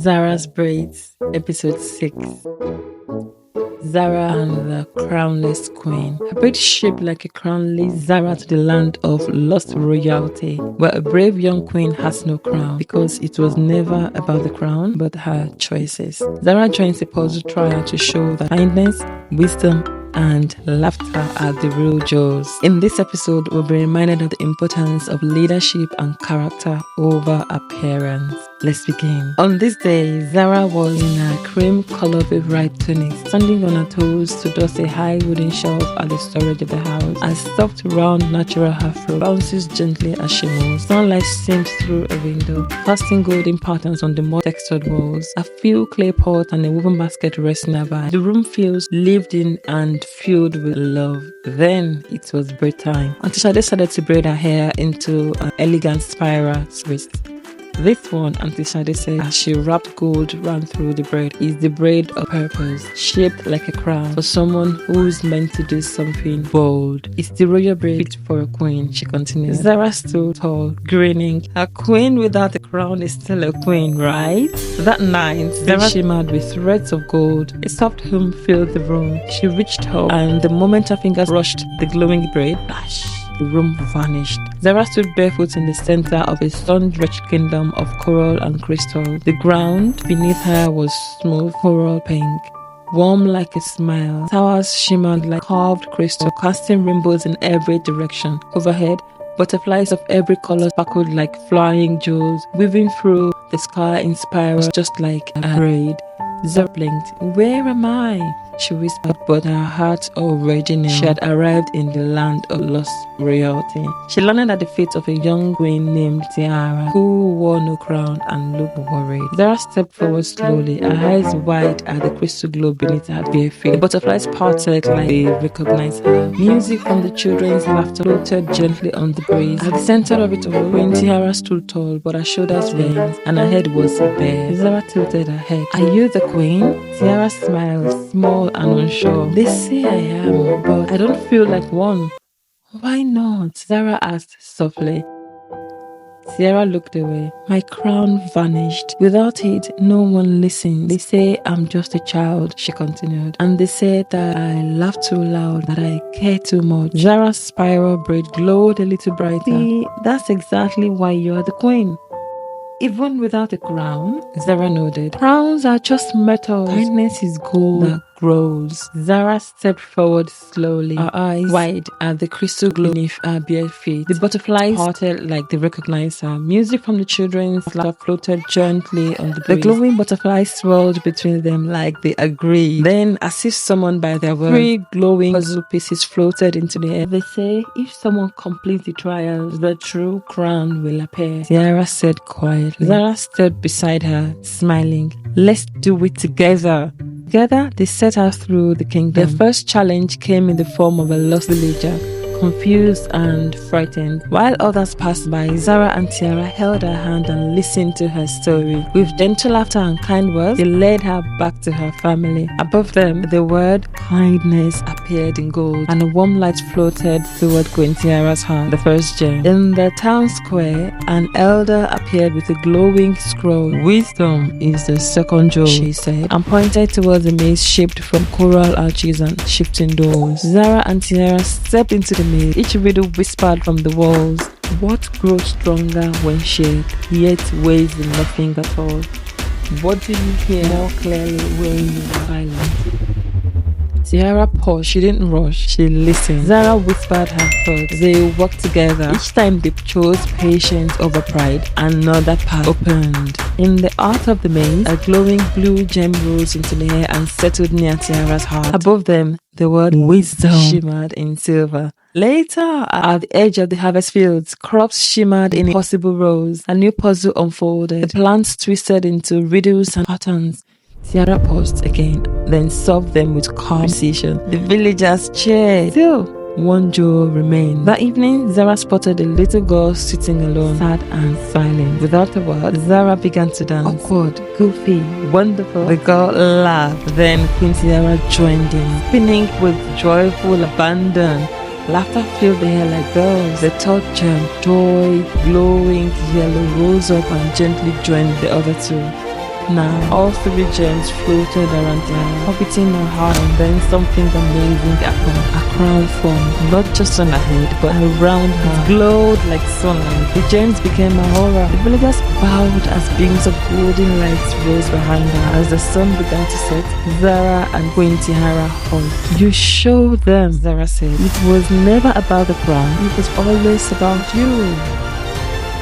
Zara's Braids, Episode 6. Zara and the Crownless Queen. Her braid shaped like a crown leads Zara to the land of lost royalty, where a brave young queen has no crown, because it was never about the crown, but her choices. Zara joins the puzzle trial to show that kindness, wisdom, and laughter are the real jewels. In this episode, we'll be reminded of the importance of leadership and character over appearance. Let's begin. On this day, Zara was in her cream-colored bright tunic, standing on her toes to dust a high wooden shelf at the storage of the house. A soft, round, natural afro bounces gently as she moves. Sunlight streams through a window, casting golden patterns on the more textured walls. A few clay pots and a woven basket rest nearby. The room feels lived in and filled with love. Then it was braid time. Auntie Sade started to braid her hair into an elegant spiral twist. This one, Auntie Sade said, as she wrapped gold round through the braid, is the braid of purpose, shaped like a crown for someone who is meant to do something bold. It's the royal braid fit for a queen, she continued. Zara stood tall, grinning. A queen without a crown is still a queen, right? That night, Zara shimmered with threads of gold. A soft hum filled the room. She reached up, and the moment her fingers brushed the glowing braid, the room vanished. Zara stood barefoot in the center of a sun-drenched kingdom of coral and crystal. The ground beneath her was smooth coral pink, warm like a smile. Towers shimmered like carved crystal, casting rainbows in every direction. Overhead, butterflies of every color sparkled like flying jewels, weaving through the sky in spirals just like a braid. Zara blinked. "Where am I?" she whispered, but her heart already knew. She had arrived in the land of lost royalty. She landed at the feet of a young queen named Tiara, who wore no crown and looked worried. Zara stepped forward slowly, her eyes wide at the crystal globe beneath her bare feet. The butterflies parted like they recognized her. Music from the children's laughter floated gently on the breeze. At the center of it all, Queen Tiara stood tall, but her shoulders bent, and her head was bare. Zara tilted her head. "Are you the queen?" Tiara smiled, small and unsure. "They say I am, but I don't feel like one." "Why not?" Zara asked softly. Tiara looked away. "My crown vanished. Without it, no one listens. They say I'm just a child," she continued. "And they say that I laugh too loud, that I care too much." Zara's spiral braid glowed a little brighter. "See, that's exactly why you're the queen. Even without a crown," Zara nodded. "Crowns are just metals. Kindness is gold that grows." Zara stepped forward slowly, her eyes wide at the crystal glow beneath her bare feet. The butterflies parted like they recognized her. Music from the children's laughter floated gently on the breeze. The glowing butterflies swirled between them like they agreed. Then, as if summoned by their word, 3 glowing puzzle pieces floated into the air. "They say if someone completes the trials, the true crown will appear," Tiara said quietly. Zara stood beside her, smiling. "Let's do it together." Together, they set her through the kingdom. Their first challenge came in the form of a lost villager, confused and frightened. While others passed by, Zara and Tiara held her hand and listened to her story. With gentle laughter and kind words, they led her back to her family. Above them, the word kindness appeared in gold, and a warm light floated toward Queen Tiara's heart, the first gem. In the town square, an elder appeared with a glowing scroll. "Wisdom is the second jewel," she said, and pointed towards a maze shaped from coral arches and shifting doors. Zara and Tiara stepped into the maze. Each riddle whispered from the walls. What grows stronger when shared, yet weighs in nothing at all? What did you hear more clearly when you were silent? Tiara paused. She didn't rush. She listened. Zara whispered her thoughts. They worked together. Each time they chose patience over pride, another path opened. In the heart of the maze, a glowing blue gem rose into the air and settled near Tiara's heart. Above them, the word wisdom shimmered in silver. Later, at the edge of the harvest fields, crops shimmered in impossible rows. A new puzzle unfolded. The plants twisted into riddles and patterns. Tiara paused again, then solved them with calm precision. The villagers cheered. Still, one jewel remained. That evening, Zara spotted a little girl sitting alone, sad and silent. Without a word, Zara began to dance. Awkward, goofy, wonderful. The girl laughed. Then Queen Tiara joined in, spinning with joyful abandon. Laughter filled the air like bells. The third gem, joy, glowing yellow, rose up and gently joined the other two. Now, all three gems floated around Zara, orbiting her heart, and then something amazing happened. A crown formed, not just on her head, but around her. It glowed like sunlight. The gems became a aura. The villagers bowed as beams of golden light rose behind her. As the sun began to set, Zara and Queen Tihara hugged. "You showed them," Zara said. "It was never about the crown. It was always about you."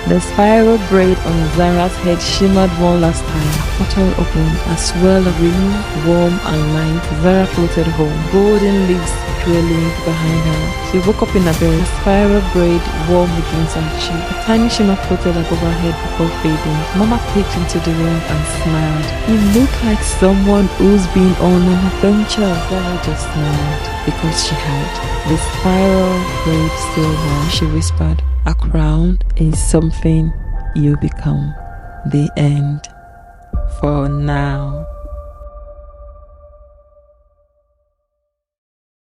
The spiral braid on Zara's head shimmered one last time. A portal opened, a swirl of relief, warm and light. Zara floated home, golden leaves trailing behind her. She woke up in a bed, a spiral braid warm against her cheek. A tiny shimmer floated above her head before fading. Mama peeked into the room and smiled. "You look like someone who's been on an adventure." Zara just smiled because she had. The spiral braid still warm. She whispered, "A crown is something you become." The end. For now.